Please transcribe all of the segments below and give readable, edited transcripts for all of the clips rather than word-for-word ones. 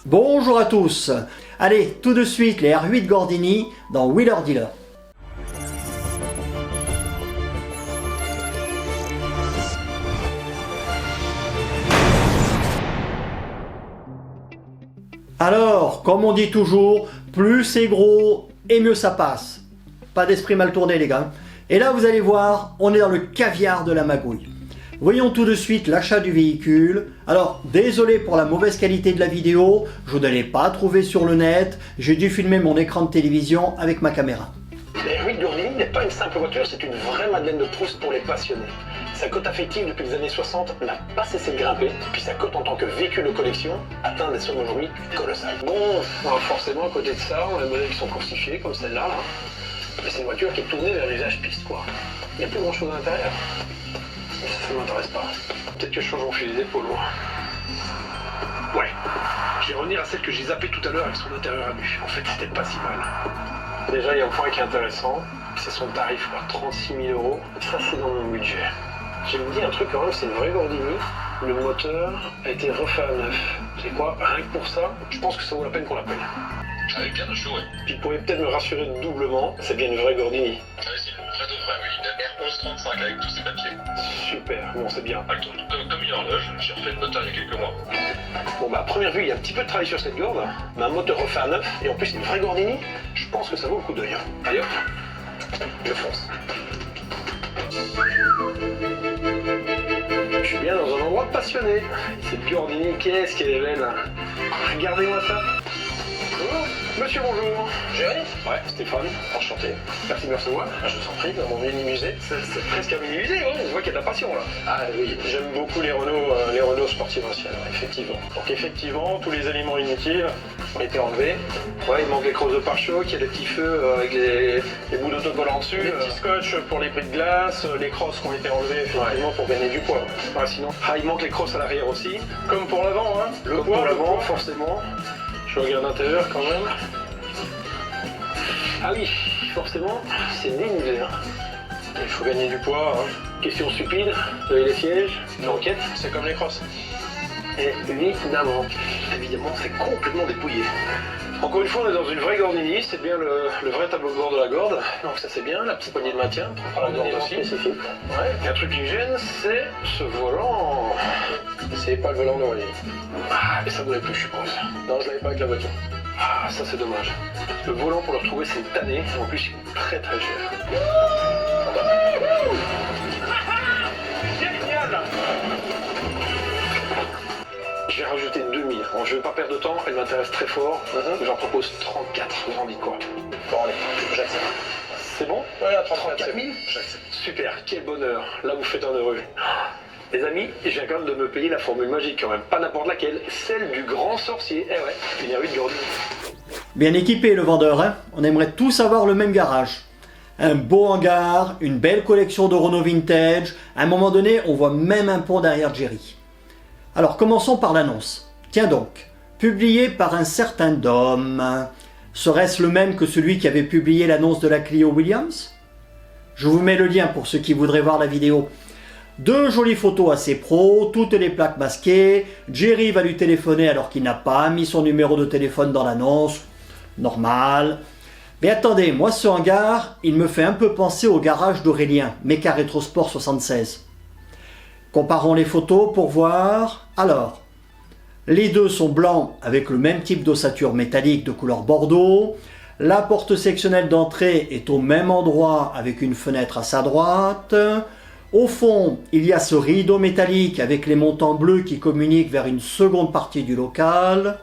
Bonjour à tous. Allez, tout de suite les R8 Gordini dans Wheeler Dealer. Alors, comme on dit toujours, plus c'est gros et mieux ça passe. Pas d'esprit mal tourné les gars. Et là vous allez voir, on est dans le caviar de la magouille. Voyons tout de suite l'achat du véhicule. Alors, désolé pour la mauvaise qualité de la vidéo, je ne l'ai pas trouvé sur le net, j'ai dû filmer mon écran de télévision avec ma caméra. La R8 Gordini n'est pas une simple voiture, c'est une vraie Madeleine de Proust pour les passionnés. Sa cote affective depuis les années 60 n'a pas cessé de grimper, puis sa cote en tant que véhicule de collection atteint des sommes aujourd'hui colossales. Bon, forcément à côté de ça, on a des modèles qui sont constitués comme celle-là. Mais c'est une voiture qui est tournée vers l'usage piste quoi. Il n'y a plus grand chose à l'intérieur. Ça ne m'intéresse pas. Peut-être que je change mon fusil d'épaule. Ouais. Je vais revenir à celle que j'ai zappée tout à l'heure avec son intérieur à nu. En fait, c'était pas si mal. Déjà, il y a un point qui est intéressant. C'est son tarif, 36 000 €. Ça, c'est dans mon budget. J'ai vous dire un truc quand même, c'est une vraie Gordini. Le moteur a été refait à neuf. C'est quoi? Rien que pour ça, je pense que ça vaut la peine qu'on l'appelle. Avec bien de chaud, ouais. Puis vous pourriez peut-être me rassurer doublement, c'est bien une vraie Gordini. Ah oui, c'est une vraie de vraie, oui. Une R1135 avec tous ses papiers. Super, bon c'est bien. Elle tourne comme une horloge, j'ai refait le moteur il y a quelques mois. Bon bah à première vue, il y a un petit peu de travail sur cette Gorde, mais un moteur refait à neuf, et en plus une vraie Gordini, je pense que ça vaut le coup d'œil. Allez hop, je fonce. Je suis bien dans un endroit passionné. Cette Gordini, qu'est-ce qu'elle est belle. Regardez-moi ça. Oh, monsieur, bonjour. Jérémy? Ouais, Stéphane, enchanté. Merci de me recevoir. Je vous en prie, dans mon mini-musée. C'est presque un mini-musée, ouais. Je vois qu'il y a de la passion, là. Ah oui, j'aime beaucoup les Renault sportives anciennes, effectivement. Donc effectivement, tous les éléments inutiles ont été enlevés. Ouais, il manque les crosses de pare-choc, il y a des petits feux avec les bouts d'autocollants dessus, des petits scotch pour les bris de glace, les crosses qui ont été enlevées, effectivement, pour gagner du poids. Ouais, sinon, il manque les crosses à l'arrière aussi. Comme pour l'avant, hein. Le poids, pour l'avant, forcément. Je regarde l'intérieur quand même. Ah oui, forcément, c'est dénudé. Il faut gagner du poids. Question stupide, vous avez les sièges, une enquête, c'est comme les crosses. Évidemment, c'est complètement dépouillé. Encore une fois, on est dans une vraie Gordini, c'est bien le vrai tableau de bord de la Gorde. Donc ça c'est bien, la petite poignée de maintien, pour la Gorde aussi. Spécifique. Ouais. Et un truc qui me gêne, c'est ce volant. C'est pas le volant d'origine. Ah, mais ça voulait plus, je suppose. Non, je l'avais pas avec la voiture. Ah, ça c'est dommage. Le volant pour le retrouver, c'est une tannée. En plus, il coûte très très cher. Génial! J'ai rajouté 2000. Bon, je vais pas perdre de temps, elle m'intéresse très fort. J'en propose 34. Vous en dites quoi? Bon, allez, j'accepte. C'est bon? Ouais, à 34 000? J'accepte. Super, quel bonheur. Là, vous faites un heureux. Les amis, je viens quand même de me payer la formule magique quand même. Pas n'importe laquelle, celle du grand sorcier. Eh ouais, une R8 Gordini. Bien équipé le vendeur, hein. On aimerait tous avoir le même garage. Un beau hangar, une belle collection de Renault vintage. À un moment donné, on voit même un pont derrière Jerry. Alors commençons par l'annonce. Tiens donc, publié par un certain Dom. Serait-ce le même que celui qui avait publié l'annonce de la Clio Williams? Je vous mets le lien pour ceux qui voudraient voir la vidéo. Deux jolies photos assez pro, toutes les plaques masquées. Jerry va lui téléphoner alors qu'il n'a pas mis son numéro de téléphone dans l'annonce. Normal. Mais attendez, moi ce hangar, il me fait un peu penser au garage d'Aurélien, Meca Rétrosport 76. Comparons les photos pour voir. Alors, les deux sont blancs avec le même type d'ossature métallique de couleur bordeaux. La porte sectionnelle d'entrée est au même endroit avec une fenêtre à sa droite. Au fond, il y a ce rideau métallique avec les montants bleus qui communiquent vers une seconde partie du local.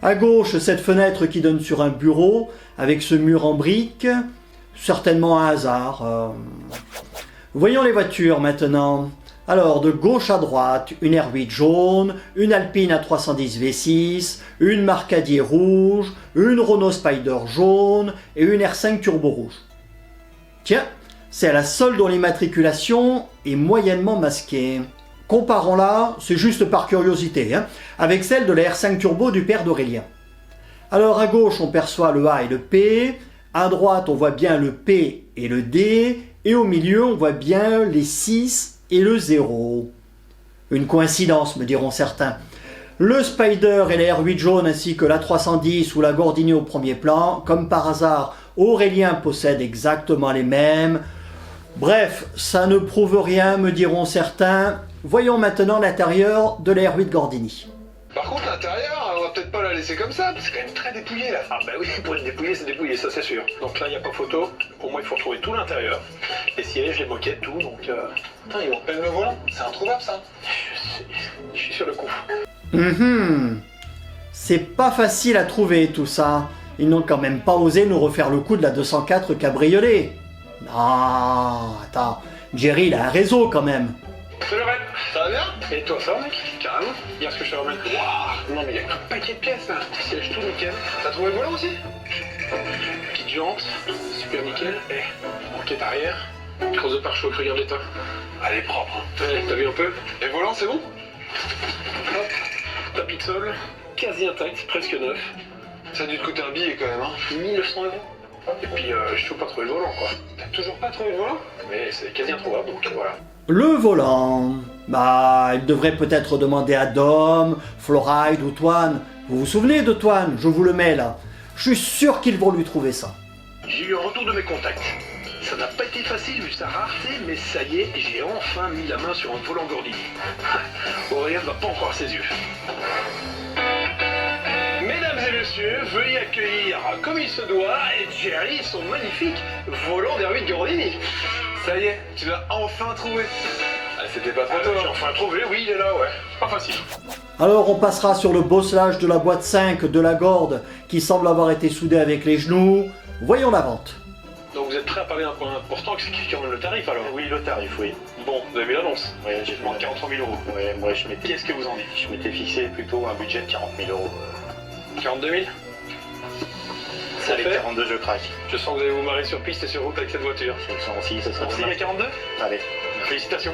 À gauche, cette fenêtre qui donne sur un bureau avec ce mur en briques. Certainement un hasard. Voyons les voitures maintenant. Alors, de gauche à droite, une R8 jaune, une Alpine A310 V6, une Marcadier rouge, une Renault Spider jaune et une R5 turbo rouge. Tiens, c'est la seule dont l'immatriculation est moyennement masquée. Comparons-la, c'est juste par curiosité, hein, avec celle de la R5 turbo du père d'Aurélien. Alors à gauche, on perçoit le A et le P, à droite, on voit bien le P et le D, et au milieu, on voit bien les 6 et le 0. Une coïncidence, me diront certains. Le Spider et la R8 jaune ainsi que la 310 ou la Gordini au premier plan. Comme par hasard, Aurélien possède exactement les mêmes. Bref, ça ne prouve rien, me diront certains. Voyons maintenant l'intérieur de la R8 Gordini. Par contre, l'intérieur, on va peut-être pas la laisser comme ça, parce que c'est quand même très dépouillé là. Ah bah oui, pour être dépouillé, c'est dépouillé, ça c'est sûr. Donc là, il n'y a pas photo. Pour moi, il faut retrouver tout l'intérieur. Les sièges, les moquettes, tout, donc... Putain, ils vont peine le volant. C'est introuvable, ça. Je suis sur le coup. C'est pas facile à trouver tout ça. Ils n'ont quand même pas osé nous refaire le coup de la 204 cabriolet. Non, attends, Jerry, il a un réseau quand même. Salut Red, ça va bien? Et toi ça mec? Carrément. Hier ce que je te remets. Waouh. Non mais il y a un paquet de pièces là. Siège tout nickel. T'as trouvé le volant aussi? Petite jante, super nickel. Banquette arrière. Crosse de pare-choc, regarde l'état. Elle est propre hein. T'as vu un peu? Et le volant c'est bon? Hop. Tapis de sol, quasi intact, presque neuf. Ça a dû te coûter un billet quand même hein. 1900 €. Et puis j'ai toujours pas trouvé le volant quoi. T'as toujours pas trouvé le volant? Mais c'est quasi introuvable donc voilà. Le volant, bah, il devrait peut-être demander à Dom, Floride ou Toine. Vous vous souvenez de Toine? Je vous le mets là. Je suis sûr qu'ils vont lui trouver ça. J'ai eu un retour de mes contacts. Ça n'a pas été facile vu sa rareté, mais ça y est, j'ai enfin mis la main sur un volant Gordini. Aurélien ne va pas en croire ses yeux. Mesdames et messieurs, veuillez accueillir comme il se doit et Jerry son magnifique volant d'R8 Gordini. Ça y est, tu l'as enfin trouvé. Ah, c'était pas trop tôt. J'ai enfin trouvé, oui, il est là, ouais. Pas facile. Alors on passera sur le bosselage de la boîte 5 de la Gorde qui semble avoir été soudée avec les genoux. Voyons la vente. Donc vous êtes prêts à parler d'un point important, c'est quand même le tarif alors? Oui, le tarif, oui. Bon, vous avez vu l'annonce? Oui, j'ai demandé 43 000 €. Oui, moi je m'étais... Qu'est-ce que vous en dites? Je m'étais fixé plutôt un budget de 40 000 €. 42 000? Ça Avec fait 42, je craque. Je sens que vous allez vous marrer sur piste et sur route avec cette voiture. Je le sens aussi, ça sera On signe à dommage. 42? Allez. Félicitations.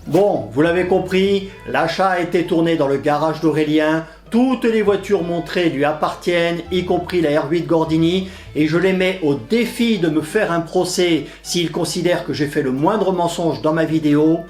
Bon, vous l'avez compris, l'achat a été tourné dans le garage d'Aurélien. Toutes les voitures montrées lui appartiennent, y compris la R8 Gordini, et je les mets au défi de me faire un procès s'ils considèrent que j'ai fait le moindre mensonge dans ma vidéo.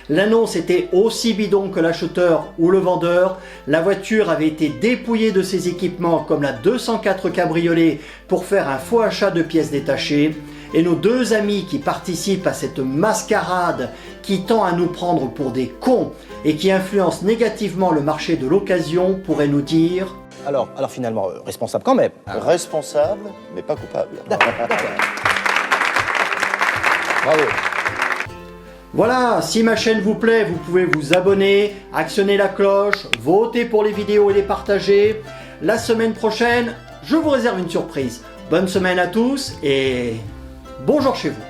L'annonce était aussi bidon que l'acheteur ou le vendeur. La voiture avait été dépouillée de ses équipements comme la 204 cabriolet pour faire un faux achat de pièces détachées. Et nos deux amis qui participent à cette mascarade qui tend à nous prendre pour des cons et qui influence négativement le marché de l'occasion pourraient nous dire... Alors finalement, responsable quand même. Responsable, mais pas coupable. D'accord. Bravo. Voilà, si ma chaîne vous plaît, vous pouvez vous abonner, actionner la cloche, voter pour les vidéos et les partager. La semaine prochaine, je vous réserve une surprise. Bonne semaine à tous et bonjour chez vous.